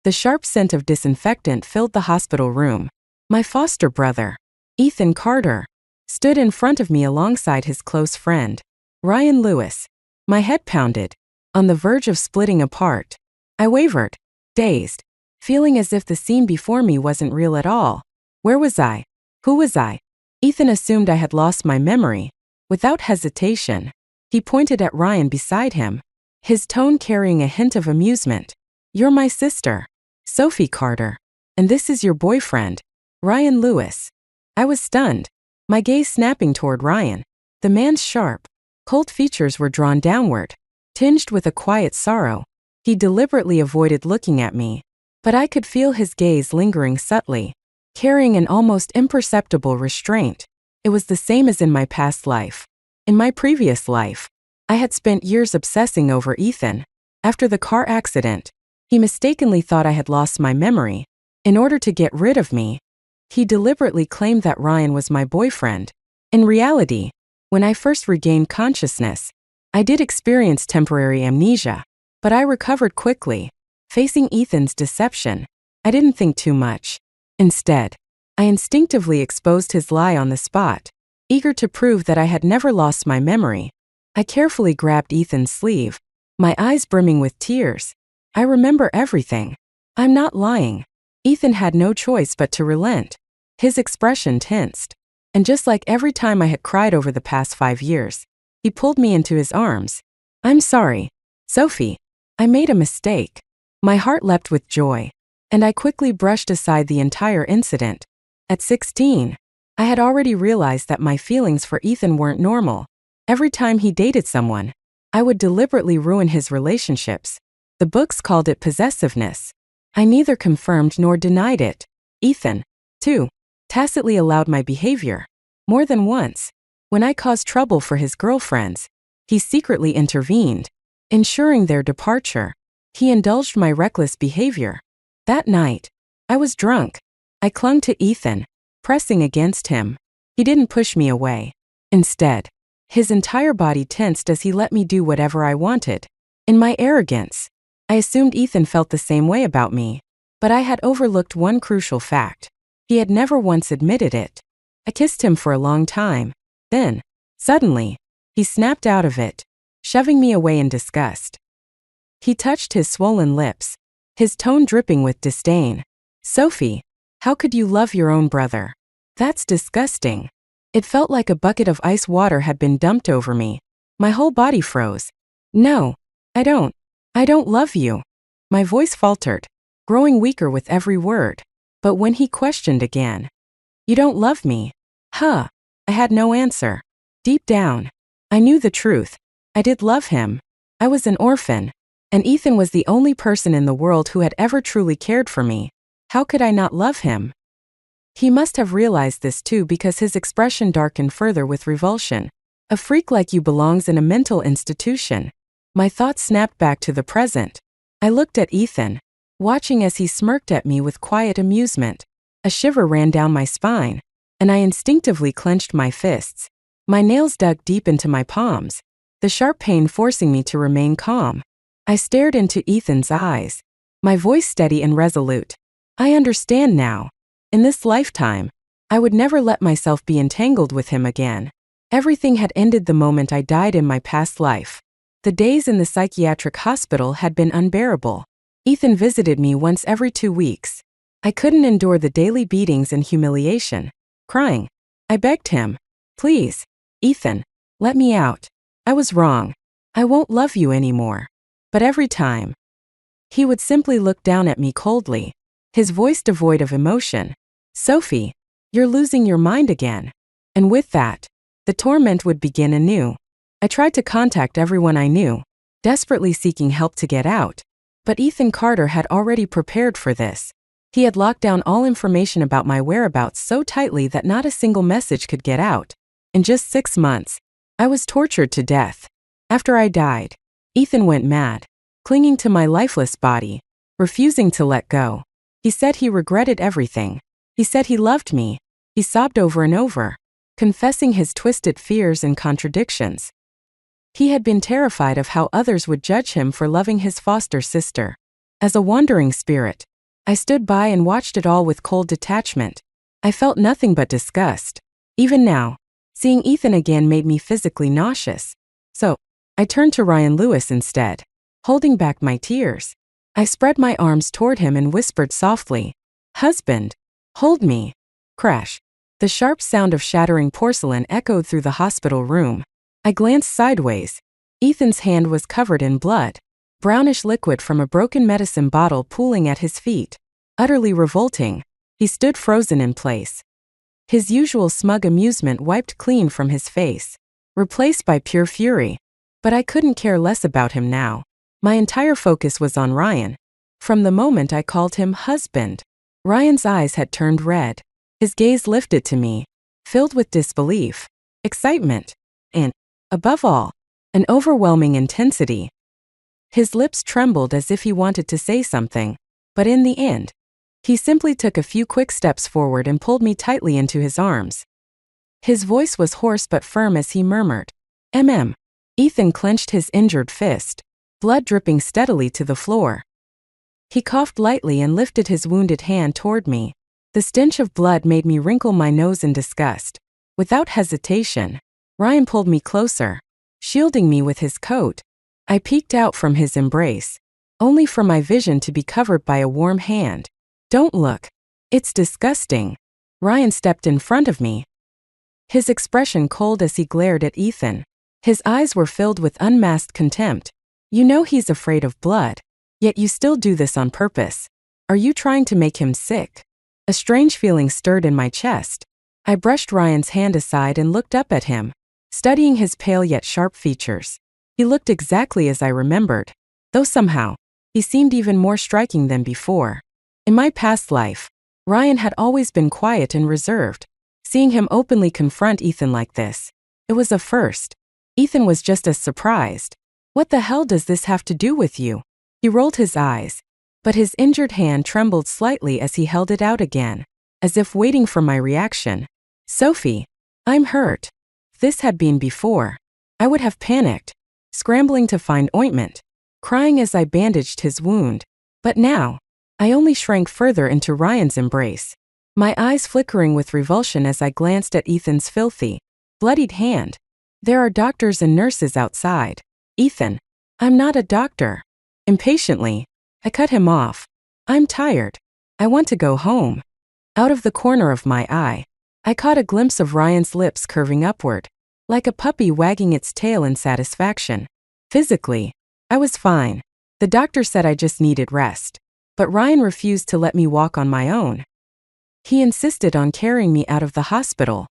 The sharp scent of disinfectant filled the hospital room. My foster brother, Ethan Carter, stood in front of me alongside his close friend, Ryan Lewis. My head pounded, on the verge of splitting apart. I wavered, dazed, feeling as if the scene before me wasn't real at all. Where was I? Who was I? Ethan assumed I had lost my memory. Without hesitation, he pointed at Ryan beside him, his tone carrying a hint of amusement. You're my sister, Sophie Carter, and this is your boyfriend, Ryan Lewis. I was stunned, my gaze snapping toward Ryan. The man's sharp, cold features were drawn downward, tinged with a quiet sorrow. He deliberately avoided looking at me, but I could feel his gaze lingering subtly, carrying an almost imperceptible restraint. It was the same as in my past life. In my previous life, I had spent years obsessing over Ethan. After the car accident, he mistakenly thought I had lost my memory. In order to get rid of me, he deliberately claimed that Ryan was my boyfriend. In reality, when I first regained consciousness, I did experience temporary amnesia, but I recovered quickly. Facing Ethan's deception, I didn't think too much. Instead, I instinctively exposed his lie on the spot. Eager to prove that I had never lost my memory, I carefully grabbed Ethan's sleeve, my eyes brimming with tears. I remember everything. I'm not lying. Ethan had no choice but to relent. His expression tensed, and just like every time I had cried over the past 5 years, he pulled me into his arms. I'm sorry, Sophie. I made a mistake. My heart leapt with joy, and I quickly brushed aside the entire incident. At 16, I had already realized that my feelings for Ethan weren't normal. Every time he dated someone, I would deliberately ruin his relationships. The books called it possessiveness. I neither confirmed nor denied it. Ethan, too, tacitly allowed my behavior. More than once, when I caused trouble for his girlfriends, he secretly intervened, ensuring their departure. He indulged my reckless behavior. That night, I was drunk. I clung to Ethan, pressing against him. He didn't push me away. Instead, his entire body tensed as he let me do whatever I wanted. In my arrogance, I assumed Ethan felt the same way about me, but I had overlooked one crucial fact. He had never once admitted it. I kissed him for a long time. Then, suddenly, he snapped out of it, shoving me away in disgust. He touched his swollen lips, his tone dripping with disdain. Sophie, how could you love your own brother? That's disgusting. It felt like a bucket of ice water had been dumped over me. My whole body froze. No, I don't love you. My voice faltered, growing weaker with every word. But when he questioned again, you don't love me? Huh. I had no answer. Deep down, I knew the truth. I did love him. I was an orphan, and Ethan was the only person in the world who had ever truly cared for me. How could I not love him? He must have realized this too, because his expression darkened further with revulsion. A freak like you belongs in a mental institution. My thoughts snapped back to the present. I looked at Ethan, watching as he smirked at me with quiet amusement. A shiver ran down my spine, and I instinctively clenched my fists. My nails dug deep into my palms, the sharp pain forcing me to remain calm. I stared into Ethan's eyes, my voice steady and resolute. I understand now. In this lifetime, I would never let myself be entangled with him again. Everything had ended the moment I died in my past life. The days in the psychiatric hospital had been unbearable. Ethan visited me once every 2 weeks. I couldn't endure the daily beatings and humiliation. Crying, I begged him, please, Ethan, let me out. I was wrong. I won't love you anymore. But every time, he would simply look down at me coldly, his voice devoid of emotion. Sophie, you're losing your mind again. And with that, the torment would begin anew. I tried to contact everyone I knew, desperately seeking help to get out. But Ethan Carter had already prepared for this. He had locked down all information about my whereabouts so tightly that not a single message could get out. In just 6 months, I was tortured to death. After I died, Ethan went mad, clinging to my lifeless body, refusing to let go. He said he regretted everything. He said he loved me. He sobbed over and over, confessing his twisted fears and contradictions. He had been terrified of how others would judge him for loving his foster sister. As a wandering spirit, I stood by and watched it all with cold detachment. I felt nothing but disgust. Even now, seeing Ethan again made me physically nauseous. So, I turned to Ryan Lewis instead, holding back my tears. I spread my arms toward him and whispered softly, "Husband, hold me." Crash. The sharp sound of shattering porcelain echoed through the hospital room. I glanced sideways. Ethan's hand was covered in blood, brownish liquid from a broken medicine bottle pooling at his feet. Utterly revolting, he stood frozen in place. His usual smug amusement wiped clean from his face, replaced by pure fury. But I couldn't care less about him now. My entire focus was on Ryan. From the moment I called him husband, Ryan's eyes had turned red. His gaze lifted to me, filled with disbelief, excitement, and, above all, an overwhelming intensity. His lips trembled as if he wanted to say something, but in the end, he simply took a few quick steps forward and pulled me tightly into his arms. His voice was hoarse but firm as he murmured, "Mm." Ethan clenched his injured fist, blood dripping steadily to the floor. He coughed lightly and lifted his wounded hand toward me. The stench of blood made me wrinkle my nose in disgust. Without hesitation, Ryan pulled me closer, shielding me with his coat. I peeked out from his embrace, only for my vision to be covered by a warm hand. "Don't look. It's disgusting." Ryan stepped in front of me, his expression cold as he glared at Ethan. His eyes were filled with unmasked contempt. "You know he's afraid of blood, yet you still do this on purpose. Are you trying to make him sick?" A strange feeling stirred in my chest. I brushed Ryan's hand aside and looked up at him, studying his pale yet sharp features. He looked exactly as I remembered, though somehow, he seemed even more striking than before. In my past life, Ryan had always been quiet and reserved. Seeing him openly confront Ethan like this, it was a first. Ethan was just as surprised. "What the hell does this have to do with you?" He rolled his eyes, but his injured hand trembled slightly as he held it out again, as if waiting for my reaction. "Sophie, I'm hurt." If this had been before, I would have panicked, scrambling to find ointment, crying as I bandaged his wound. But now, I only shrank further into Ryan's embrace, my eyes flickering with revulsion as I glanced at Ethan's filthy, bloodied hand. "There are doctors and nurses outside." "Ethan, I'm not a doctor." Impatiently, I cut him off. "I'm tired. I want to go home." Out of the corner of my eye, I caught a glimpse of Ryan's lips curving upward, like a puppy wagging its tail in satisfaction. Physically, I was fine. The doctor said I just needed rest. But Ryan refused to let me walk on my own. He insisted on carrying me out of the hospital.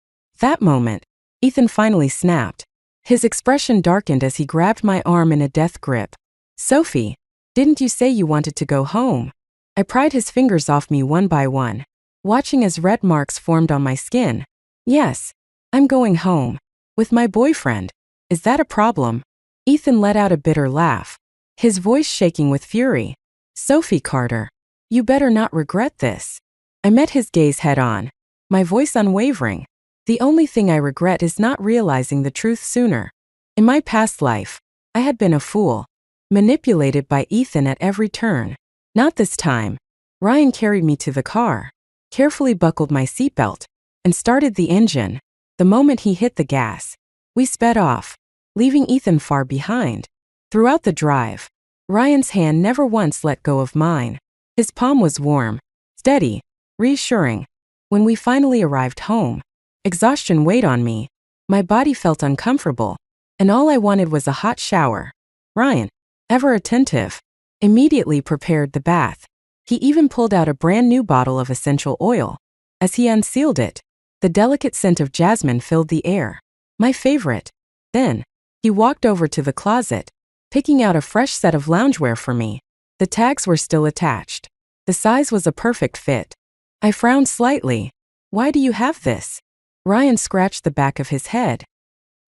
That moment, Ethan finally snapped. His expression darkened as he grabbed my arm in a death grip. "Sophie, didn't you say you wanted to go home?" I pried his fingers off me one by one, watching as red marks formed on my skin. "Yes, I'm going home. With my boyfriend. Is that a problem?" Ethan let out a bitter laugh, his voice shaking with fury. "Sophie Carter, you better not regret this." I met his gaze head on, my voice unwavering. "The only thing I regret is not realizing the truth sooner. In my past life, I had been a fool, manipulated by Ethan at every turn. Not this time." Ryan carried me to the car, carefully buckled my seatbelt, and started the engine. The moment he hit the gas, we sped off, leaving Ethan far behind. Throughout the drive, Ryan's hand never once let go of mine. His palm was warm, steady, reassuring. When we finally arrived home, exhaustion weighed on me. My body felt uncomfortable, and all I wanted was a hot shower. Ryan, ever attentive, immediately prepared the bath. He even pulled out a brand new bottle of essential oil. As he unsealed it, the delicate scent of jasmine filled the air. My favorite. Then, he walked over to the closet, picking out a fresh set of loungewear for me. The tags were still attached. The size was a perfect fit. I frowned slightly. "Why do you have this?" Ryan scratched the back of his head,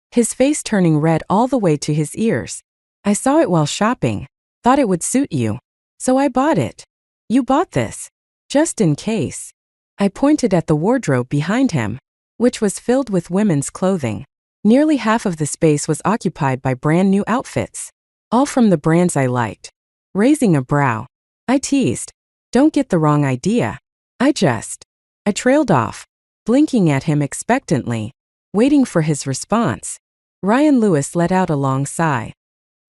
his face turning red all the way to his ears. "I saw it while shopping. Thought it would suit you. So I bought it." "You bought this? Just in case." I pointed at the wardrobe behind him, which was filled with women's clothing. Nearly half of the space was occupied by brand new outfits, all from the brands I liked. Raising a brow, I teased, Don't get the wrong idea. I trailed off, blinking at him expectantly, waiting for his response. Ryan Lewis let out a long sigh,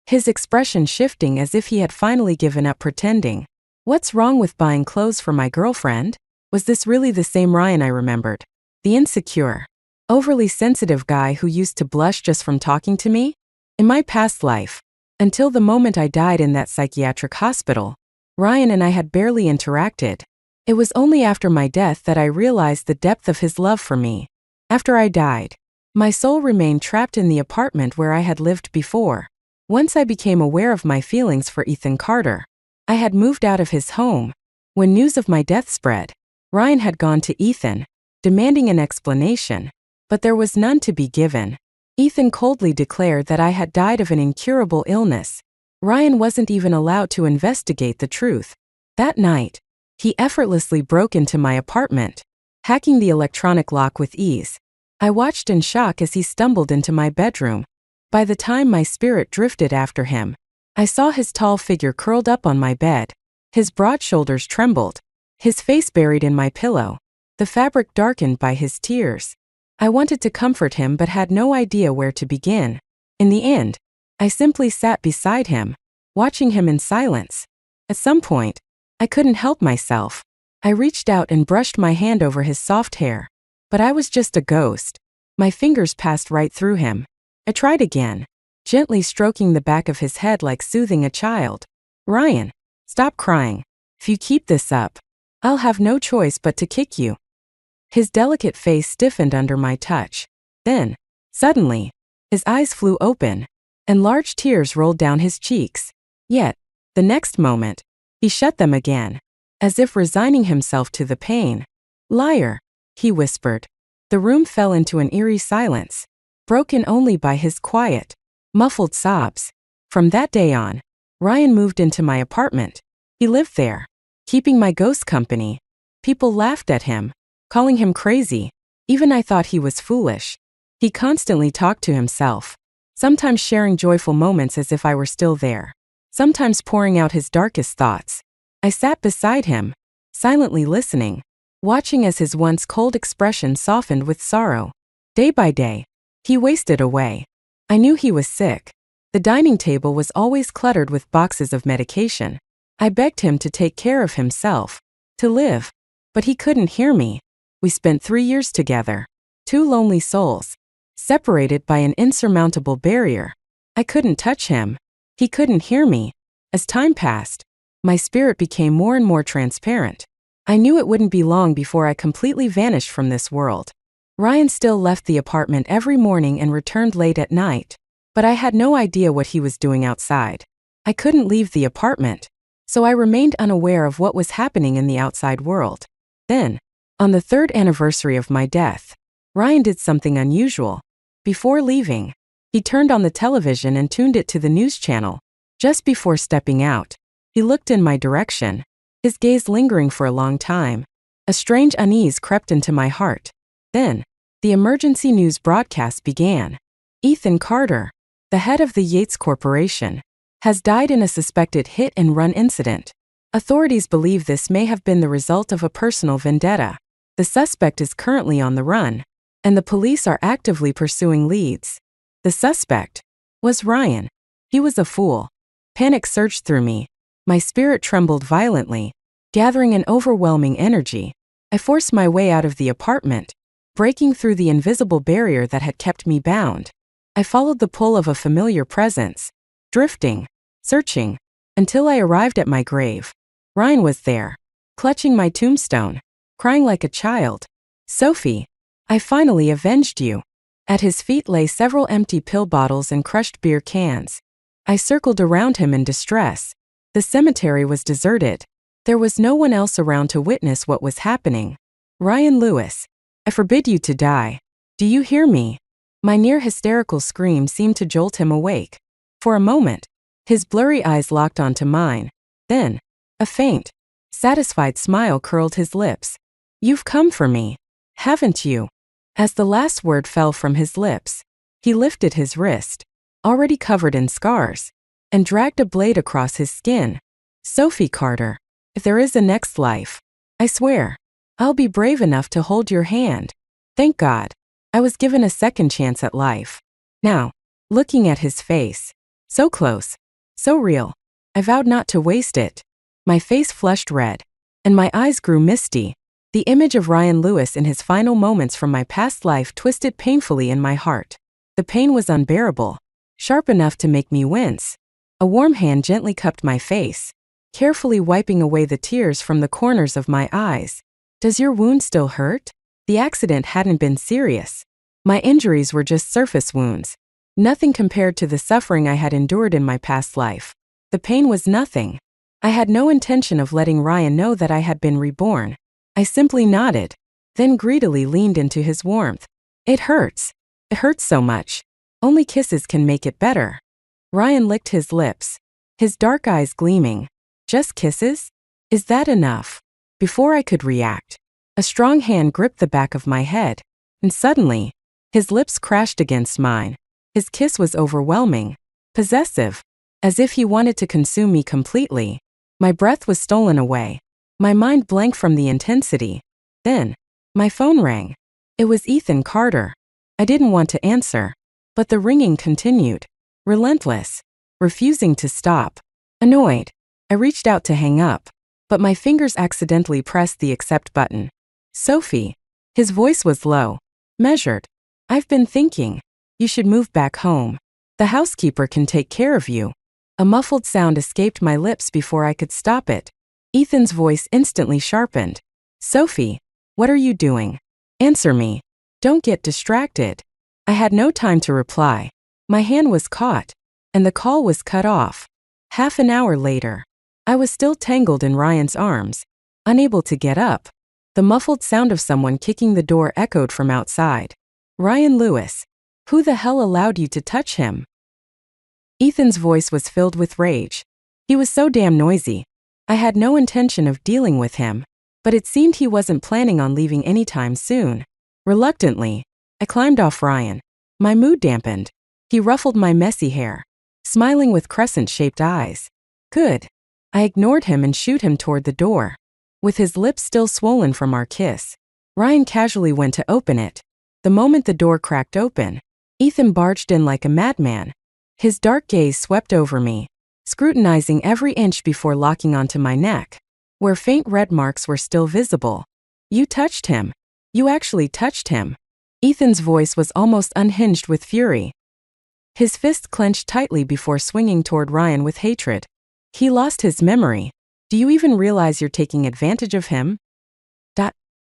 his expression shifting as if he had finally given up pretending. What's wrong with buying clothes for my girlfriend? Was this really the same Ryan I remembered? The insecure, overly sensitive guy who used to blush just from talking to me? In my past life, until the moment I died in that psychiatric hospital, Ryan and I had barely interacted. It was only after my death that I realized the depth of his love for me. After I died, my soul remained trapped in the apartment where I had lived before. Once I became aware of my feelings for Ethan Carter, I had moved out of his home. When news of my death spread, Ryan had gone to Ethan, demanding an explanation, but there was none to be given. Ethan coldly declared that I had died of an incurable illness. Ryan wasn't even allowed to investigate the truth. That night, he effortlessly broke into my apartment, hacking the electronic lock with ease. I watched in shock as he stumbled into my bedroom. By the time my spirit drifted after him, I saw his tall figure curled up on my bed. His broad shoulders trembled, his face buried in my pillow, the fabric darkened by his tears. I wanted to comfort him but had no idea where to begin. In the end, I simply sat beside him, watching him in silence. At some point, I couldn't help myself. I reached out and brushed my hand over his soft hair. But I was just a ghost. My fingers passed right through him. I tried again, gently stroking the back of his head like soothing a child. Ryan, stop crying. If you keep this up, I'll have no choice but to kick you. His delicate face stiffened under my touch. Then, suddenly, his eyes flew open, and large tears rolled down his cheeks. Yet, the next moment, he shut them again, as if resigning himself to the pain. Liar, he whispered. The room fell into an eerie silence, broken only by his quiet, muffled sobs. From that day on, Ryan moved into my apartment. He lived there, keeping my ghost company. People laughed at him, calling him crazy. Even I thought he was foolish. He constantly talked to himself, sometimes sharing joyful moments as if I were still there, sometimes pouring out his darkest thoughts. I sat beside him, silently listening, watching as his once cold expression softened with sorrow. Day by day, he wasted away. I knew he was sick. The dining table was always cluttered with boxes of medication. I begged him to take care of himself, to live. But he couldn't hear me. We spent 3 years together, two lonely souls, separated by an insurmountable barrier. I couldn't touch him. He couldn't hear me. As time passed, my spirit became more and more transparent. I knew it wouldn't be long before I completely vanished from this world. Ryan still left the apartment every morning and returned late at night, but I had no idea what he was doing outside. I couldn't leave the apartment, so I remained unaware of what was happening in the outside world. Then, on the 3rd anniversary of my death, Ryan did something unusual. Before leaving, he turned on the television and tuned it to the news channel. Just before stepping out, he looked in my direction, his gaze lingering for a long time. A strange unease crept into my heart. Then, the emergency news broadcast began. Ethan Carter, the head of the Yates Corporation, has died in a suspected hit-and-run incident. Authorities believe this may have been the result of a personal vendetta. The suspect is currently on the run, and the police are actively pursuing leads. The suspect was Ryan. He was a fool. Panic surged through me. My spirit trembled violently, gathering an overwhelming energy. I forced my way out of the apartment, breaking through the invisible barrier that had kept me bound. I followed the pull of a familiar presence, drifting, searching, until I arrived at my grave. Ryan was there, clutching my tombstone, crying like a child. Sophie, I finally avenged you. At his feet lay several empty pill bottles and crushed beer cans. I circled around him in distress. The cemetery was deserted. There was no one else around to witness what was happening. Ryan Lewis, I forbid you to die. Do you hear me? My near hysterical scream seemed to jolt him awake. For a moment, his blurry eyes locked onto mine. Then, a faint, satisfied smile curled his lips. You've come for me, haven't you? As the last word fell from his lips, he lifted his wrist, already covered in scars, and dragged a blade across his skin. Sophie Carter, If there is a next life, I swear, I'll be brave enough to hold your hand. Thank God, I was given a second chance at life. Now, looking at his face, so close, so real, I vowed not to waste it. My face flushed red, and my eyes grew misty. The image of Ryan Lewis in his final moments from my past life twisted painfully in my heart. The pain was unbearable, sharp enough to make me wince. A warm hand gently cupped my face, carefully wiping away the tears from the corners of my eyes. Does your wound still hurt? The accident hadn't been serious. My injuries were just surface wounds. Nothing compared to the suffering I had endured in my past life. The pain was nothing. I had no intention of letting Ryan know that I had been reborn. I simply nodded, then greedily leaned into his warmth. It hurts. It hurts so much. Only kisses can make it better. Ryan licked his lips, his dark eyes gleaming. Just kisses? Is that enough? Before I could react, a strong hand gripped the back of my head, and suddenly, his lips crashed against mine. His kiss was overwhelming, possessive, as if he wanted to consume me completely. My breath was stolen away, my mind blank from the intensity. Then, my phone rang. It was Ethan Carter. I didn't want to answer, but the ringing continued, relentless, refusing to stop. Annoyed, I reached out to hang up, but my fingers accidentally pressed the accept button. Sophie. His voice was low, measured. I've been thinking, you should move back home. The housekeeper can take care of you. A muffled sound escaped my lips before I could stop it. Ethan's voice instantly sharpened. Sophie, what are you doing? Answer me. Don't get distracted. I had no time to reply. My hand was caught, and the call was cut off. Half an hour later, I was still tangled in Ryan's arms, unable to get up. The muffled sound of someone kicking the door echoed from outside. Ryan Lewis. Who the hell allowed you to touch him? Ethan's voice was filled with rage. He was so damn noisy. I had no intention of dealing with him, but it seemed he wasn't planning on leaving anytime soon. Reluctantly, I climbed off Ryan. My mood dampened. He ruffled my messy hair, smiling with crescent-shaped eyes. Good. I ignored him and shooed him toward the door. With his lips still swollen from our kiss, Ryan casually went to open it. The moment the door cracked open, Ethan barged in like a madman. His dark gaze swept over me, scrutinizing every inch before locking onto my neck, where faint red marks were still visible. You touched him. You actually touched him. Ethan's voice was almost unhinged with fury. His fist clenched tightly before swinging toward Ryan with hatred. He lost his memory. Do you even realize you're taking advantage of him?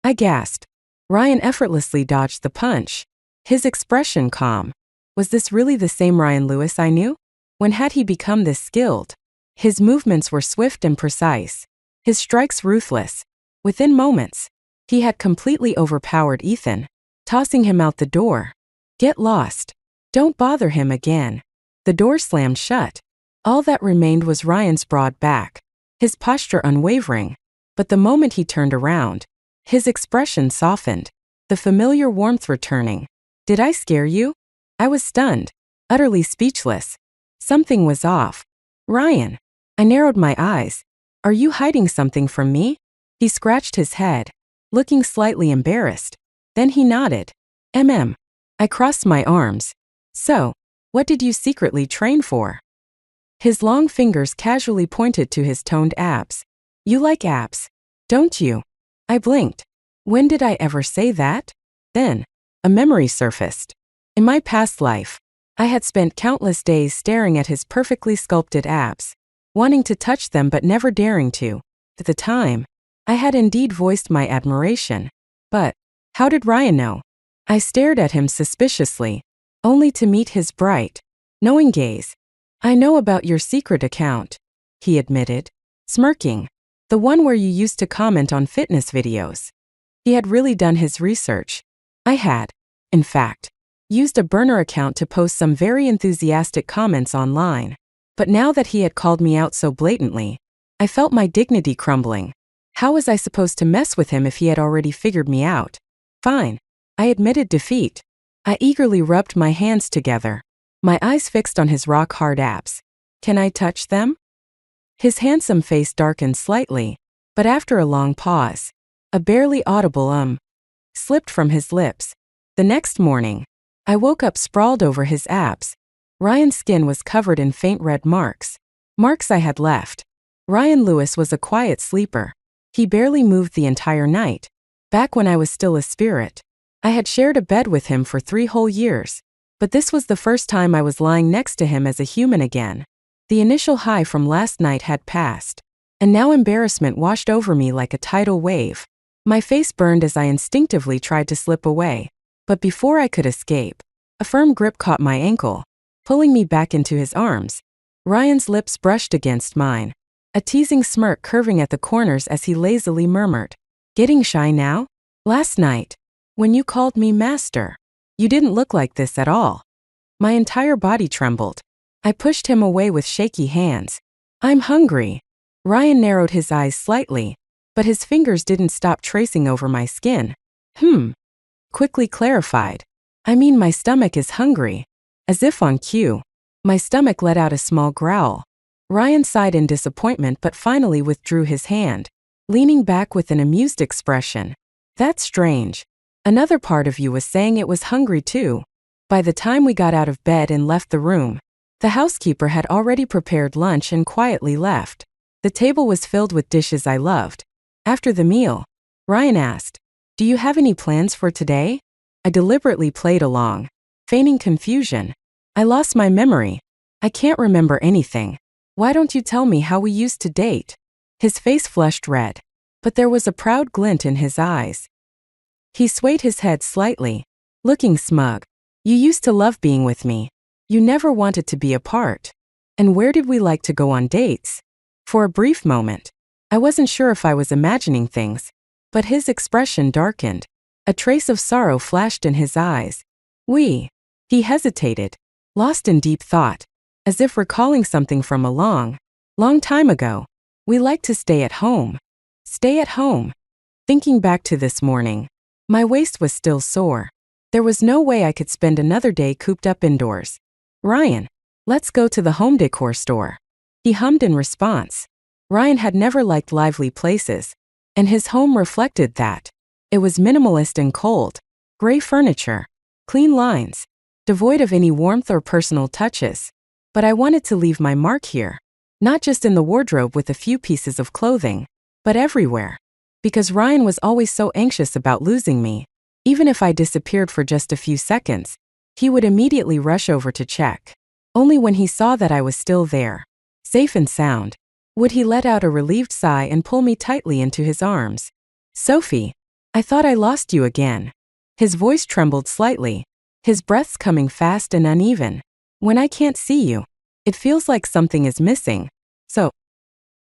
I gasped. Ryan effortlessly dodged the punch, his expression calm. Was this really the same Ryan Lewis I knew? When had he become this skilled? His movements were swift and precise, his strikes ruthless. Within moments, he had completely overpowered Ethan, tossing him out the door. Get lost. Don't bother him again. The door slammed shut. All that remained was Ryan's broad back, his posture unwavering. But the moment he turned around, his expression softened, the familiar warmth returning. Did I scare you? I was stunned, utterly speechless. Something was off. Ryan. I narrowed my eyes. Are you hiding something from me? He scratched his head, looking slightly embarrassed. Then he nodded. I crossed my arms. So, what did you secretly train for? His long fingers casually pointed to his toned abs. You like abs, don't you? I blinked. When did I ever say that? Then, a memory surfaced. In my past life, I had spent countless days staring at his perfectly sculpted abs, wanting to touch them but never daring to. At the time, I had indeed voiced my admiration. But, how did Ryan know? I stared at him suspiciously, only to meet his bright, knowing gaze. I know about your secret account, he admitted, smirking. The one where you used to comment on fitness videos. He had really done his research. I had, in fact, used a burner account to post some very enthusiastic comments online. But now that he had called me out so blatantly, I felt my dignity crumbling. How was I supposed to mess with him if he had already figured me out? Fine. I admitted defeat. I eagerly rubbed my hands together, my eyes fixed on his rock-hard abs. Can I touch them? His handsome face darkened slightly. But after a long pause, a barely audible slipped from his lips. The next morning, I woke up sprawled over his abs. Ryan's skin was covered in faint red marks. Marks I had left. Ryan Lewis was a quiet sleeper. He barely moved the entire night. Back when I was still a spirit, I had shared a bed with him for 3 whole years. But this was the first time I was lying next to him as a human again. The initial high from last night had passed, and now embarrassment washed over me like a tidal wave. My face burned as I instinctively tried to slip away. But before I could escape, a firm grip caught my ankle, pulling me back into his arms. Ryan's lips brushed against mine, a teasing smirk curving at the corners as he lazily murmured, "Getting shy now? Last night, when you called me master, you didn't look like this at all." My entire body trembled. I pushed him away with shaky hands. "I'm hungry." Ryan narrowed his eyes slightly, but his fingers didn't stop tracing over my skin. Quickly clarified. "I mean, my stomach is hungry." As if on cue, my stomach let out a small growl. Ryan sighed in disappointment but finally withdrew his hand, leaning back with an amused expression. "That's strange. Another part of you was saying it was hungry too." By the time we got out of bed and left the room, the housekeeper had already prepared lunch and quietly left. The table was filled with dishes I loved. After the meal, Ryan asked, "Do you have any plans for today?" I deliberately played along, feigning confusion. "I lost my memory. I can't remember anything. Why don't you tell me how we used to date?" His face flushed red, but there was a proud glint in his eyes. He swayed his head slightly, looking smug. "You used to love being with me. You never wanted to be apart. And where did we like to go on dates?" For a brief moment, I wasn't sure if I was imagining things, but his expression darkened. A trace of sorrow flashed in his eyes. "We." He hesitated, lost in deep thought, as if recalling something from a long, long time ago. "We like to stay at home." Stay at home. Thinking back to this morning, my waist was still sore. There was no way I could spend another day cooped up indoors. "Ryan, let's go to the home decor store." He hummed in response. Ryan had never liked lively places, and his home reflected that. It was minimalist and cold. Gray furniture, clean lines, devoid of any warmth or personal touches. But I wanted to leave my mark here, not just in the wardrobe with a few pieces of clothing, but everywhere. Because Ryan was always so anxious about losing me. Even if I disappeared for just a few seconds, he would immediately rush over to check. Only when he saw that I was still there, safe and sound, would he let out a relieved sigh and pull me tightly into his arms. "Sophie, I thought I lost you again." His voice trembled slightly, his breaths coming fast and uneven. "When I can't see you, it feels like something is missing." So,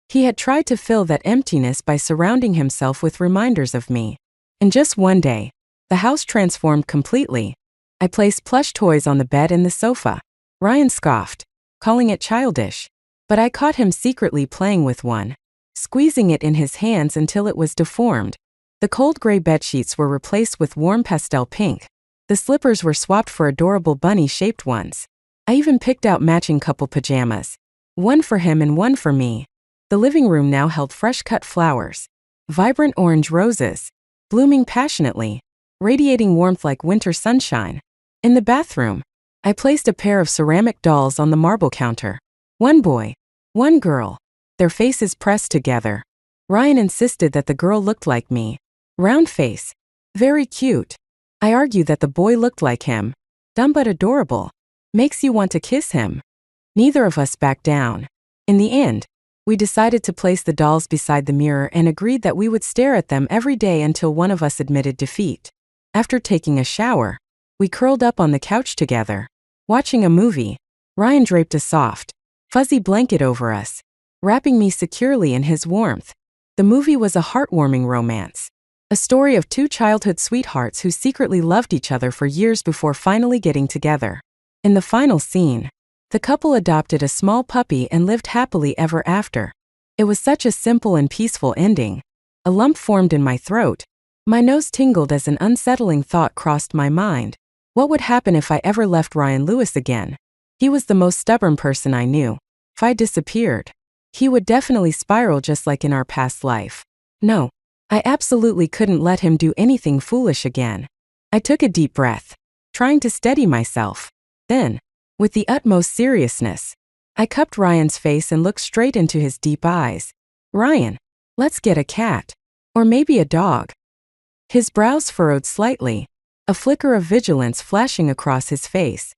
he had tried to fill that emptiness by surrounding himself with reminders of me. In just one day, the house transformed completely. I placed plush toys on the bed and the sofa. Ryan scoffed, calling it childish. But I caught him secretly playing with one, squeezing it in his hands until it was deformed. The cold gray bedsheets were replaced with warm pastel pink. The slippers were swapped for adorable bunny-shaped ones. I even picked out matching couple pajamas, one for him and one for me. The living room now held fresh-cut flowers, vibrant orange roses, blooming passionately, radiating warmth like winter sunshine. In the bathroom, I placed a pair of ceramic dolls on the marble counter. One boy, one girl, their faces pressed together. Ryan insisted that the girl looked like me. Round face, very cute. I argued that the boy looked like him. Dumb but adorable. Makes you want to kiss him. Neither of us backed down. In the end, we decided to place the dolls beside the mirror and agreed that we would stare at them every day until one of us admitted defeat. After taking a shower, we curled up on the couch together, watching a movie. Ryan draped a soft, fuzzy blanket over us, wrapping me securely in his warmth. The movie was a heartwarming romance, a story of 2 childhood sweethearts who secretly loved each other for years before finally getting together. In the final scene, the couple adopted a small puppy and lived happily ever after. It was such a simple and peaceful ending. A lump formed in my throat. My nose tingled as an unsettling thought crossed my mind. What would happen if I ever left Ryan Lewis again? He was the most stubborn person I knew. If I disappeared, he would definitely spiral just like in our past life. No. I absolutely couldn't let him do anything foolish again. I took a deep breath, trying to steady myself. Then, with the utmost seriousness, I cupped Ryan's face and looked straight into his deep eyes. Ryan, let's get a cat. Or maybe a dog. His brows furrowed slightly, a flicker of vigilance flashing across his face.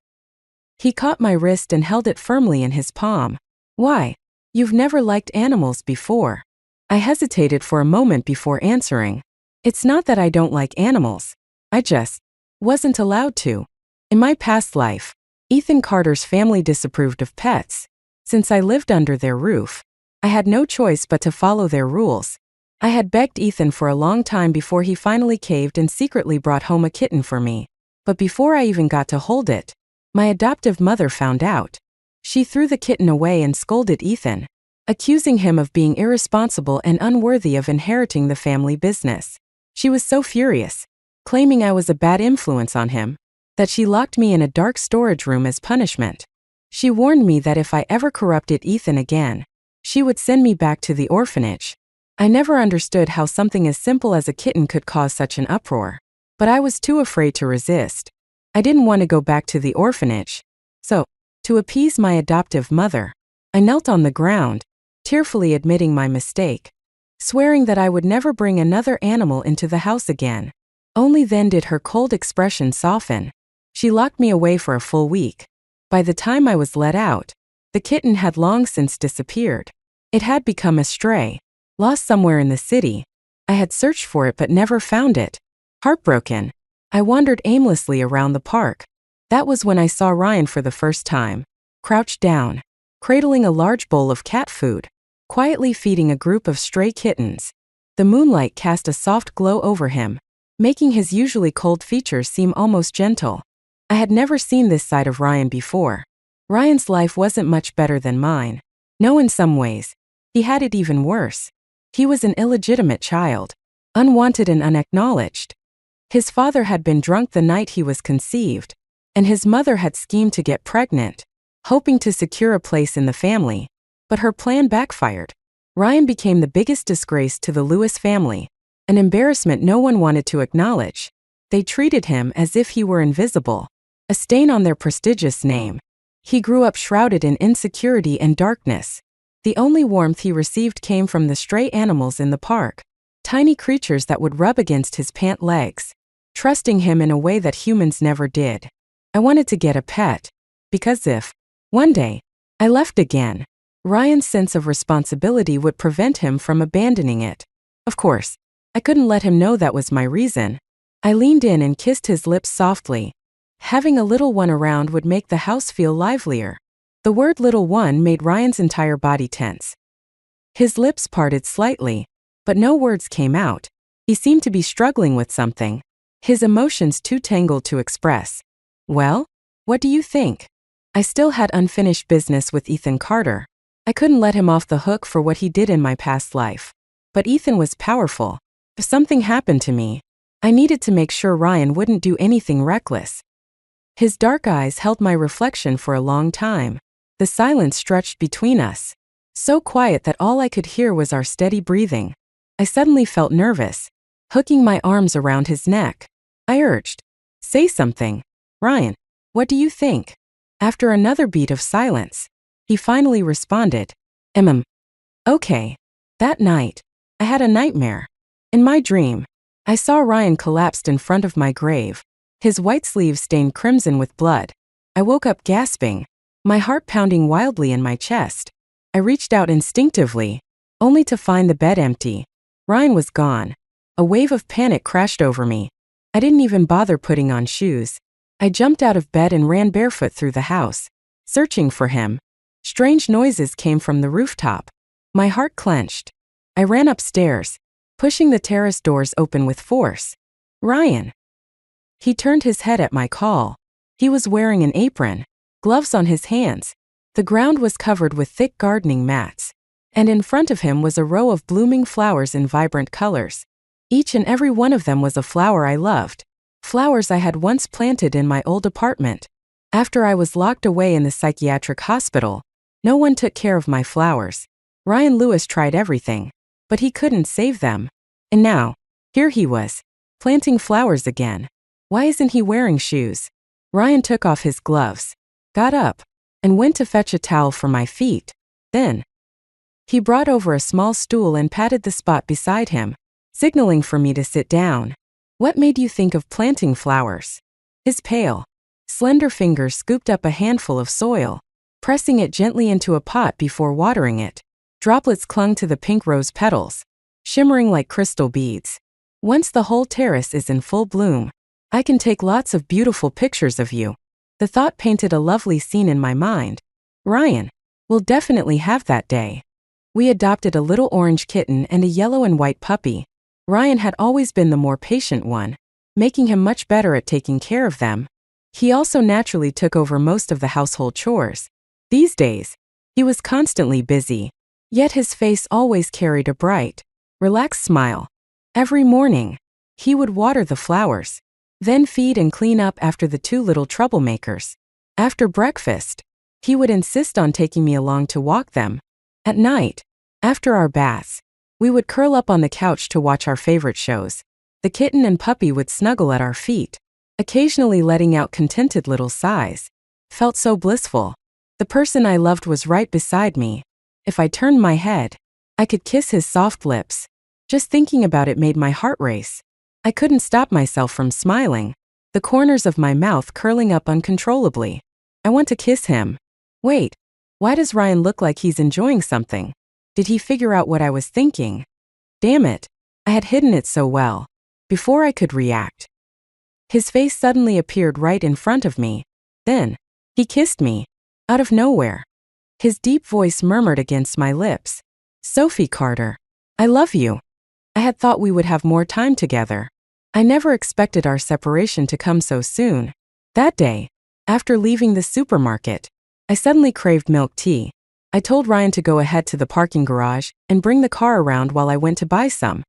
He caught my wrist and held it firmly in his palm. Why? You've never liked animals before. I hesitated for a moment before answering. It's not that I don't like animals. I just wasn't allowed to. In my past life, Ethan Carter's family disapproved of pets. Since I lived under their roof, I had no choice but to follow their rules. I had begged Ethan for a long time before he finally caved and secretly brought home a kitten for me. But before I even got to hold it, my adoptive mother found out. She threw the kitten away and scolded Ethan, accusing him of being irresponsible and unworthy of inheriting the family business. She was so furious, claiming I was a bad influence on him, that she locked me in a dark storage room as punishment. She warned me that if I ever corrupted Ethan again, she would send me back to the orphanage. I never understood how something as simple as a kitten could cause such an uproar, but I was too afraid to resist. I didn't want to go back to the orphanage. So, to appease my adoptive mother, I knelt on the ground, tearfully admitting my mistake, swearing that I would never bring another animal into the house again. Only then did her cold expression soften. She locked me away for a full week. By the time I was let out, the kitten had long since disappeared. It had become a stray, lost somewhere in the city. I had searched for it but never found it. Heartbroken, I wandered aimlessly around the park. That was when I saw Ryan for the first time, crouched down, cradling a large bowl of cat food, quietly feeding a group of stray kittens. The moonlight cast a soft glow over him, making his usually cold features seem almost gentle. I had never seen this side of Ryan before. Ryan's life wasn't much better than mine. No, in some ways, he had it even worse. He was an illegitimate child, unwanted and unacknowledged. His father had been drunk the night he was conceived, and his mother had schemed to get pregnant, hoping to secure a place in the family. But her plan backfired. Ryan became the biggest disgrace to the Lewis family, an embarrassment no one wanted to acknowledge. They treated him as if he were invisible, a stain on their prestigious name. He grew up shrouded in insecurity and darkness. The only warmth he received came from the stray animals in the park, tiny creatures that would rub against his pant legs, trusting him in a way that humans never did. I wanted to get a pet, because if, one day, I left again, Ryan's sense of responsibility would prevent him from abandoning it. Of course, I couldn't let him know that was my reason. I leaned in and kissed his lips softly. Having a little one around would make the house feel livelier. The word little one made Ryan's entire body tense. His lips parted slightly, but no words came out. He seemed to be struggling with something, his emotions too tangled to express. Well, what do you think? I still had unfinished business with Ethan Carter. I couldn't let him off the hook for what he did in my past life. But Ethan was powerful. If something happened to me, I needed to make sure Ryan wouldn't do anything reckless. His dark eyes held my reflection for a long time. The silence stretched between us, so quiet that all I could hear was our steady breathing. I suddenly felt nervous, hooking my arms around his neck. I urged, "Say something. Ryan, what do you think?" After another beat of silence, he finally responded, Okay. That night, I had a nightmare. In my dream, I saw Ryan collapsed in front of my grave, his white sleeves stained crimson with blood. I woke up gasping, my heart pounding wildly in my chest. I reached out instinctively, only to find the bed empty. Ryan was gone. A wave of panic crashed over me. I didn't even bother putting on shoes. I jumped out of bed and ran barefoot through the house, searching for him. Strange noises came from the rooftop. My heart clenched. I ran upstairs, pushing the terrace doors open with force. Ryan. He turned his head at my call. He was wearing an apron, gloves on his hands. The ground was covered with thick gardening mats, and in front of him was a row of blooming flowers in vibrant colors. Each and every one of them was a flower I loved, flowers I had once planted in my old apartment. After I was locked away in the psychiatric hospital, no one took care of my flowers. Ryan Lewis tried everything, but he couldn't save them. And now, here he was, planting flowers again. Why isn't he wearing shoes? Ryan took off his gloves, got up, and went to fetch a towel for my feet. Then, he brought over a small stool and patted the spot beside him, signaling for me to sit down. What made you think of planting flowers? His pale, slender fingers scooped up a handful of soil, pressing it gently into a pot before watering it. Droplets clung to the pink rose petals, shimmering like crystal beads. Once the whole terrace is in full bloom, I can take lots of beautiful pictures of you. The thought painted a lovely scene in my mind. Ryan will definitely have that day. We adopted a little orange kitten and a yellow and white puppy. Ryan had always been the more patient one, making him much better at taking care of them. He also naturally took over most of the household chores. These days, he was constantly busy, yet his face always carried a bright, relaxed smile. Every morning, he would water the flowers, then feed and clean up after the two little troublemakers. After breakfast, he would insist on taking me along to walk them. At night, after our baths, we would curl up on the couch to watch our favorite shows. The kitten and puppy would snuggle at our feet, occasionally letting out contented little sighs. Felt so blissful. The person I loved was right beside me. If I turned my head, I could kiss his soft lips. Just thinking about it made my heart race. I couldn't stop myself from smiling, the corners of my mouth curling up uncontrollably. I want to kiss him. Wait, why does Ryan look like he's enjoying something? Did he figure out what I was thinking? Damn it, I had hidden it so well. Before I could react, his face suddenly appeared right in front of me. Then, he kissed me, out of nowhere. His deep voice murmured against my lips. Sophie Carter, I love you. I had thought we would have more time together. I never expected our separation to come so soon. That day, after leaving the supermarket, I suddenly craved milk tea. I told Ryan to go ahead to the parking garage and bring the car around while I went to buy some.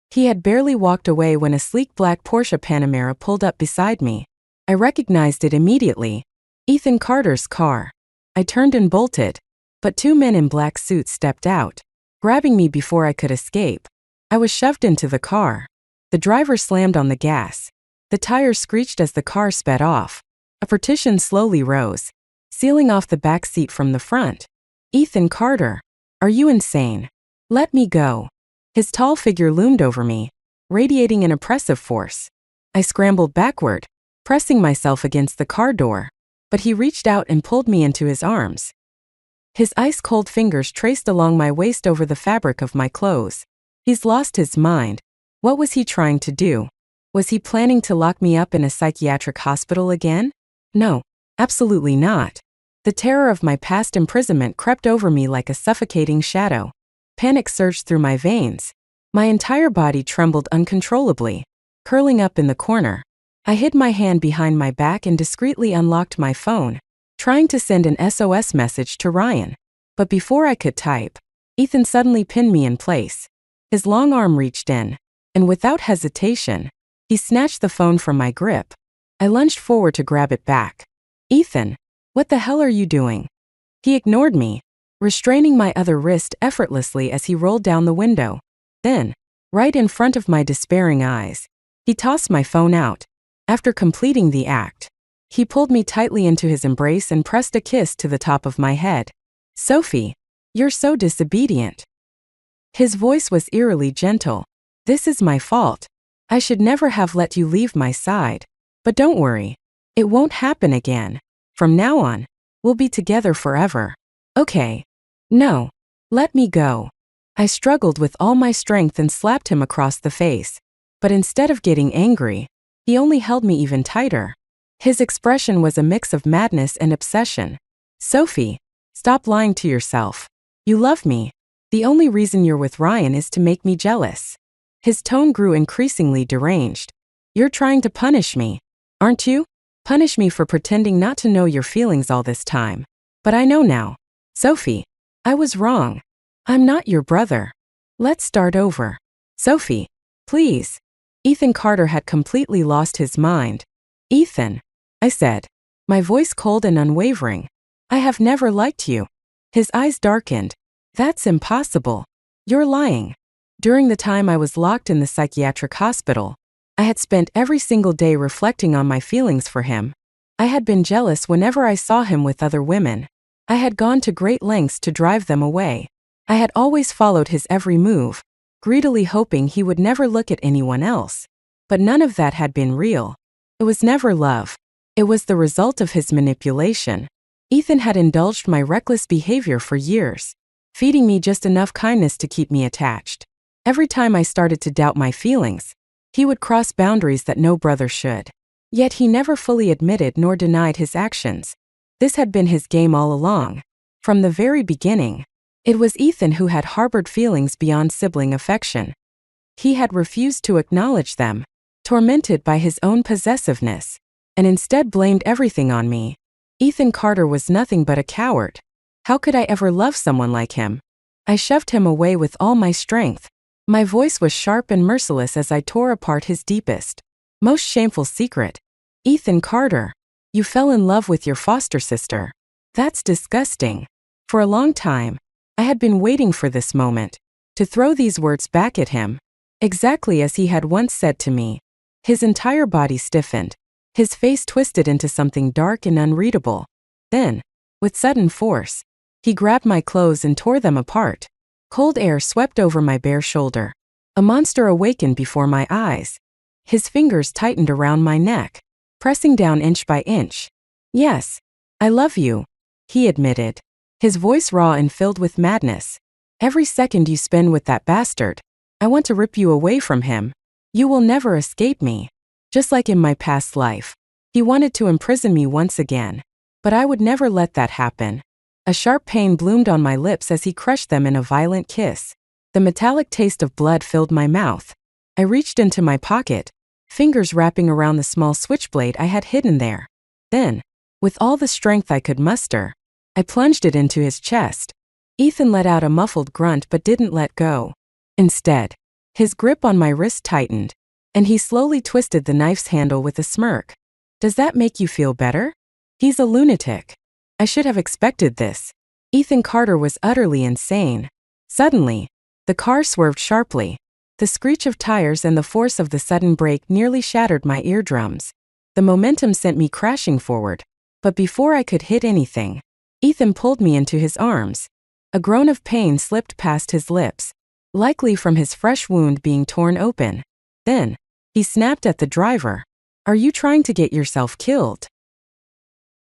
He had barely walked away when a sleek black Porsche Panamera pulled up beside me. I recognized it immediately. Ethan Carter's car. I turned and bolted, but two men in black suits stepped out, grabbing me before I could escape. I was shoved into the car. The driver slammed on the gas. The tires screeched as the car sped off. A partition slowly rose, sealing off the back seat from the front. Ethan Carter, are you insane? Let me go. His tall figure loomed over me, radiating an oppressive force. I scrambled backward, pressing myself against the car door, but he reached out and pulled me into his arms. His ice-cold fingers traced along my waist over the fabric of my clothes. He's lost his mind. What was he trying to do? Was he planning to lock me up in a psychiatric hospital again? No, absolutely not. The terror of my past imprisonment crept over me like a suffocating shadow. Panic surged through my veins. My entire body trembled uncontrollably, curling up in the corner. I hid my hand behind my back and discreetly unlocked my phone, trying to send an SOS message to Ryan. But before I could type, Ethan suddenly pinned me in place. His long arm reached in, and without hesitation, he snatched the phone from my grip. I lunged forward to grab it back. Ethan, what the hell are you doing? He ignored me, restraining my other wrist effortlessly as he rolled down the window. Then, right in front of my despairing eyes, he tossed my phone out. After completing the act, he pulled me tightly into his embrace and pressed a kiss to the top of my head. Sophie, you're so disobedient. His voice was eerily gentle. This is my fault. I should never have let you leave my side. But don't worry. It won't happen again. From now on, we'll be together forever. Okay. No. Let me go. I struggled with all my strength and slapped him across the face. But instead of getting angry, he only held me even tighter. His expression was a mix of madness and obsession. Sophie, stop lying to yourself. You love me. The only reason you're with Ryan is to make me jealous. His tone grew increasingly deranged. You're trying to punish me, aren't you? Punish me for pretending not to know your feelings all this time. But I know now. Sophie, I was wrong. I'm not your brother. Let's start over. Sophie, please. Ethan Carter had completely lost his mind. Ethan, I said, my voice cold and unwavering. I have never liked you. His eyes darkened. That's impossible. You're lying. During the time I was locked in the psychiatric hospital, I had spent every single day reflecting on my feelings for him. I had been jealous whenever I saw him with other women. I had gone to great lengths to drive them away. I had always followed his every move, greedily hoping he would never look at anyone else. But none of that had been real. It was never love. It was the result of his manipulation. Ethan had indulged my reckless behavior for years, feeding me just enough kindness to keep me attached. Every time I started to doubt my feelings, he would cross boundaries that no brother should. Yet he never fully admitted nor denied his actions. This had been his game all along. From the very beginning, it was Ethan who had harbored feelings beyond sibling affection. He had refused to acknowledge them, tormented by his own possessiveness, and instead blamed everything on me. Ethan Carter was nothing but a coward. How could I ever love someone like him? I shoved him away with all my strength. My voice was sharp and merciless as I tore apart his deepest, most shameful secret. Ethan Carter, you fell in love with your foster sister. That's disgusting. For a long time, I had been waiting for this moment, to throw these words back at him, exactly as he had once said to me. His entire body stiffened, his face twisted into something dark and unreadable. Then, with sudden force, he grabbed my clothes and tore them apart. Cold air swept over my bare shoulder. A monster awakened before my eyes. His fingers tightened around my neck, pressing down inch by inch. Yes, I love you, he admitted, his voice raw and filled with madness. Every second you spend with that bastard, I want to rip you away from him. You will never escape me. Just like in my past life, he wanted to imprison me once again. But I would never let that happen. A sharp pain bloomed on my lips as he crushed them in a violent kiss. The metallic taste of blood filled my mouth. I reached into my pocket, fingers wrapping around the small switchblade I had hidden there. Then, with all the strength I could muster, I plunged it into his chest. Ethan let out a muffled grunt but didn't let go. Instead, his grip on my wrist tightened, and he slowly twisted the knife's handle with a smirk. Does that make you feel better? He's a lunatic. I should have expected this. Ethan Carter was utterly insane. Suddenly, the car swerved sharply. The screech of tires and the force of the sudden brake nearly shattered my eardrums. The momentum sent me crashing forward. But before I could hit anything, Ethan pulled me into his arms. A groan of pain slipped past his lips, likely from his fresh wound being torn open. Then, he snapped at the driver. Are you trying to get yourself killed?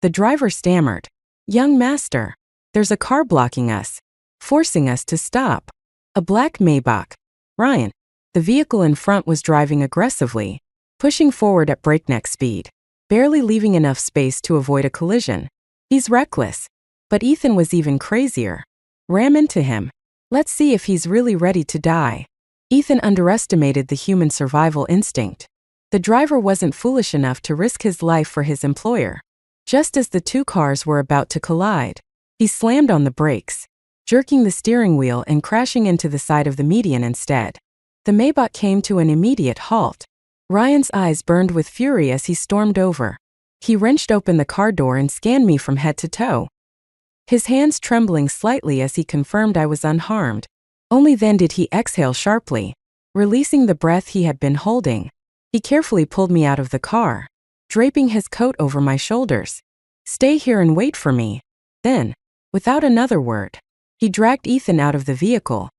The driver stammered. Young master, there's a car blocking us, forcing us to stop. A black Maybach. Ryan, the vehicle in front, was driving aggressively, pushing forward at breakneck speed, barely leaving enough space to avoid a collision. He's reckless. But Ethan was even crazier. Ram into him. Let's see if he's really ready to die. Ethan underestimated the human survival instinct. The driver wasn't foolish enough to risk his life for his employer. Just as the two cars were about to collide, he slammed on the brakes, jerking the steering wheel and crashing into the side of the median instead. The Maybach came to an immediate halt. Ryan's eyes burned with fury as he stormed over. He wrenched open the car door and scanned me from head to toe, his hands trembling slightly as he confirmed I was unharmed. Only then did he exhale sharply, releasing the breath he had been holding. He carefully pulled me out of the car, draping his coat over my shoulders. Stay here and wait for me. Then, without another word, he dragged Ethan out of the vehicle.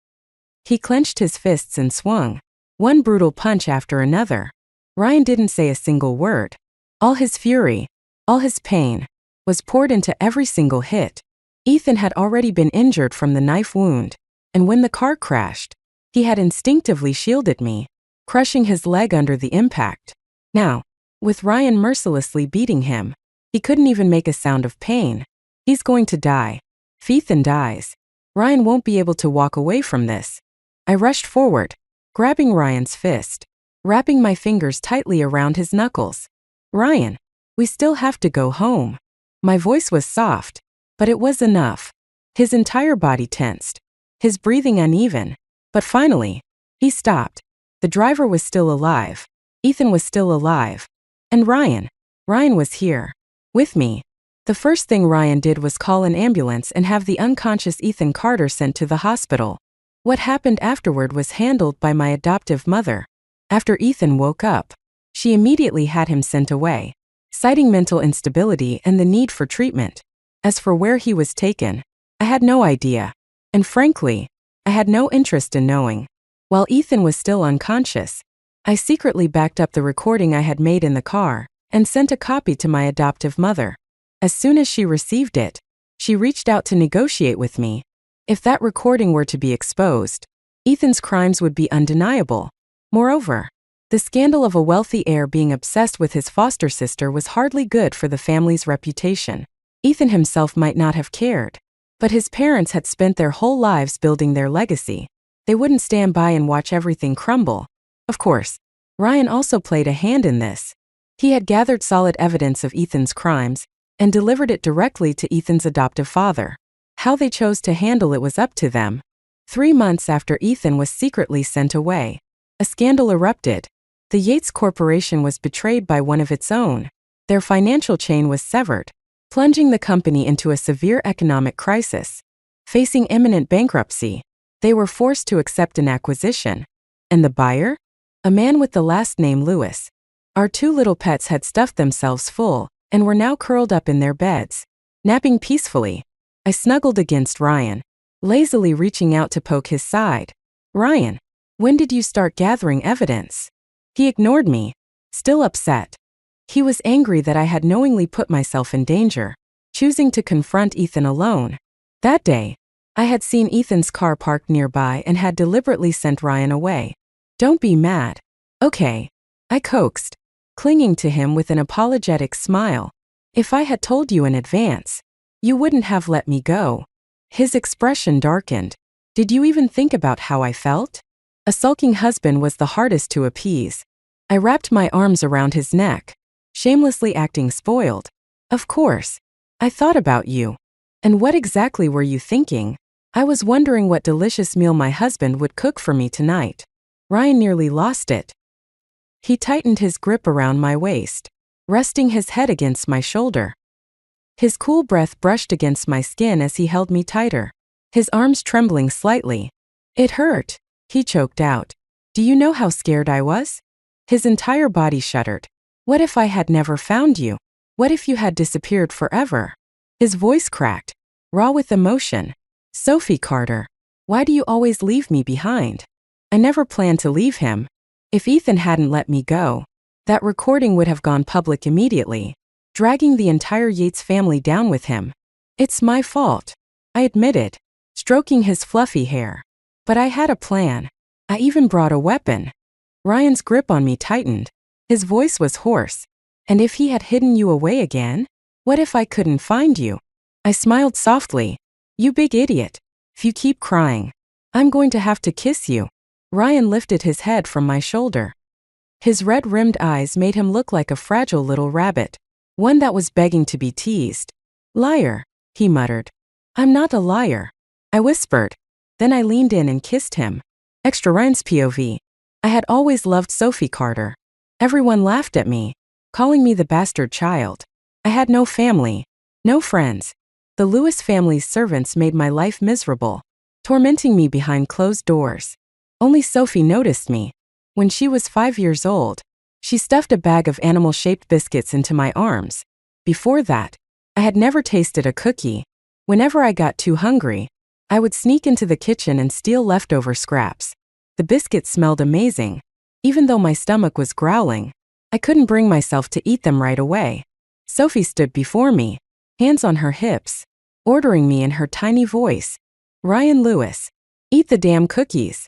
He clenched his fists and swung, one brutal punch after another. Ryan didn't say a single word. All his fury, all his pain, was poured into every single hit. Ethan had already been injured from the knife wound, and when the car crashed, he had instinctively shielded me, crushing his leg under the impact. Now, with Ryan mercilessly beating him, he couldn't even make a sound of pain. He's going to die. If Ethan dies, Ryan won't be able to walk away from this. I rushed forward, grabbing Ryan's fist, wrapping my fingers tightly around his knuckles. Ryan, we still have to go home. My voice was soft, but it was enough. His entire body tensed, his breathing uneven. But finally, he stopped. The driver was still alive. Ethan was still alive. And Ryan was here, with me. The first thing Ryan did was call an ambulance and have the unconscious Ethan Carter sent to the hospital. What happened afterward was handled by my adoptive mother. After Ethan woke up, she immediately had him sent away, citing mental instability and the need for treatment. As for where he was taken, I had no idea. And frankly, I had no interest in knowing. While Ethan was still unconscious, I secretly backed up the recording I had made in the car and sent a copy to my adoptive mother. As soon as she received it, she reached out to negotiate with me. If that recording were to be exposed, Ethan's crimes would be undeniable. Moreover, the scandal of a wealthy heir being obsessed with his foster sister was hardly good for the family's reputation. Ethan himself might not have cared, but his parents had spent their whole lives building their legacy. They wouldn't stand by and watch everything crumble. Of course, Ryan also played a hand in this. He had gathered solid evidence of Ethan's crimes and delivered it directly to Ethan's adoptive father. How they chose to handle it was up to them. 3 months after Ethan was secretly sent away, a scandal erupted. The Yates Corporation was betrayed by one of its own. Their financial chain was severed, plunging the company into a severe economic crisis. Facing imminent bankruptcy, they were forced to accept an acquisition. And the buyer? A man with the last name Lewis. Our 2 little pets had stuffed themselves full and were now curled up in their beds, napping peacefully. I snuggled against Ryan, lazily reaching out to poke his side. "Ryan, when did you start gathering evidence?" He ignored me, still upset. He was angry that I had knowingly put myself in danger, choosing to confront Ethan alone. That day, I had seen Ethan's car parked nearby and had deliberately sent Ryan away. "Don't be mad." "Okay," I coaxed, clinging to him with an apologetic smile. "If I had told you in advance, you wouldn't have let me go." His expression darkened. "Did you even think about how I felt?" A sulking husband was the hardest to appease. I wrapped my arms around his neck, shamelessly acting spoiled. "Of course. I thought about you." "And what exactly were you thinking?" "I was wondering what delicious meal my husband would cook for me tonight." Ryan nearly lost it. He tightened his grip around my waist, resting his head against my shoulder. His cool breath brushed against my skin as he held me tighter, his arms trembling slightly. "It hurt," he choked out. "Do you know how scared I was?" His entire body shuddered. "What if I had never found you? What if you had disappeared forever?" His voice cracked, raw with emotion. "Sophie Carter, why do you always leave me behind?" I never planned to leave him. If Ethan hadn't let me go, that recording would have gone public immediately, dragging the entire Yates family down with him. "It's my fault," I admitted, stroking his fluffy hair. "But I had a plan. I even brought a weapon." Ryan's grip on me tightened. His voice was hoarse. "And if he had hidden you away again? What if I couldn't find you?" I smiled softly. "You big idiot. If you keep crying, I'm going to have to kiss you." Ryan lifted his head from my shoulder. His red-rimmed eyes made him look like a fragile little rabbit, one that was begging to be teased. "Liar," he muttered. "I'm not a liar," I whispered. Then I leaned in and kissed him. Extra Ryan's POV. I had always loved Sophie Carter. Everyone laughed at me, calling me the bastard child. I had no family, no friends. The Lewis family's servants made my life miserable, tormenting me behind closed doors. Only Sophie noticed me. When she was 5 years old, she stuffed a bag of animal-shaped biscuits into my arms. Before that, I had never tasted a cookie. Whenever I got too hungry, I would sneak into the kitchen and steal leftover scraps. The biscuits smelled amazing. Even though my stomach was growling, I couldn't bring myself to eat them right away. Sophie stood before me, hands on her hips, ordering me in her tiny voice. "Ryan Lewis, eat the damn cookies.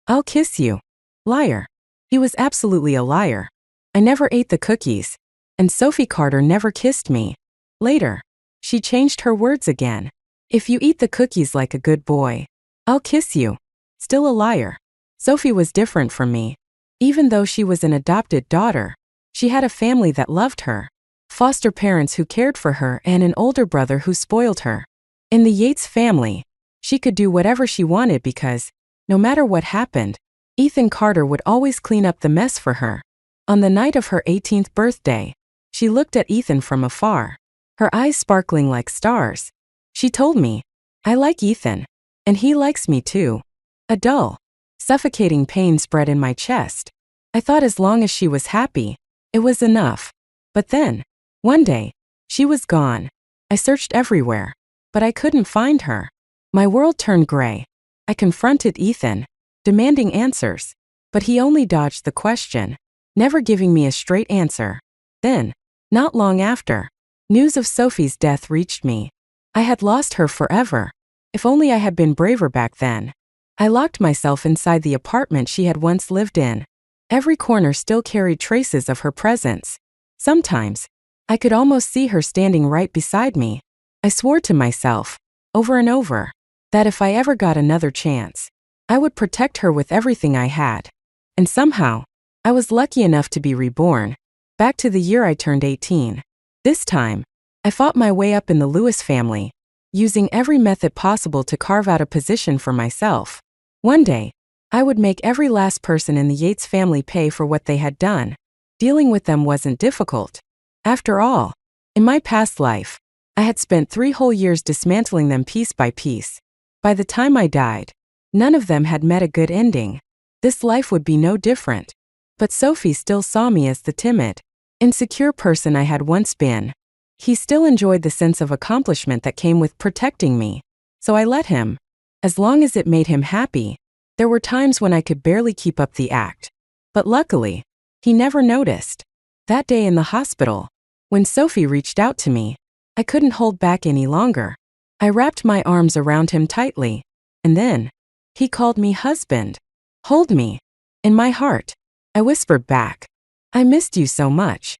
I'll kiss you." Liar. He was absolutely a liar. I never ate the cookies, and Sophie Carter never kissed me. Later, she changed her words again. "If you eat the cookies like a good boy, I'll kiss you." Still a liar. Sophie was different from me. Even though she was an adopted daughter, she had a family that loved her, foster parents who cared for her, and an older brother who spoiled her. In the Yates family, she could do whatever she wanted because, no matter what happened, Ethan Carter would always clean up the mess for her. On the night of her 18th birthday, she looked at Ethan from afar, her eyes sparkling like stars. She told me, "I like Ethan, and he likes me too." A dull, suffocating pain spread in my chest. I thought as long as she was happy, it was enough. But then, one day, she was gone. I searched everywhere, but I couldn't find her. My world turned gray. I confronted Ethan, demanding answers, but he only dodged the question, never giving me a straight answer. Then, not long after, news of Sophie's death reached me. I had lost her forever. If only I had been braver back then. I locked myself inside the apartment she had once lived in. Every corner still carried traces of her presence. Sometimes, I could almost see her standing right beside me. I swore to myself, over and over, that if I ever got another chance, I would protect her with everything I had. And somehow, I was lucky enough to be reborn, back to the year I turned 18. This time, I fought my way up in the Lewis family, using every method possible to carve out a position for myself. One day, I would make every last person in the Yates family pay for what they had done. Dealing with them wasn't difficult. After all, in my past life, I had spent 3 whole years dismantling them piece by piece. By the time I died, none of them had met a good ending. This life would be no different. But Sophie still saw me as the timid, insecure person I had once been. He still enjoyed the sense of accomplishment that came with protecting me. So I let him. As long as it made him happy. There were times when I could barely keep up the act. But luckily, he never noticed. That day in the hospital, when Sophie reached out to me, I couldn't hold back any longer. I wrapped my arms around him tightly. And then, he called me husband. Hold me. In my heart, I whispered back, I missed you so much.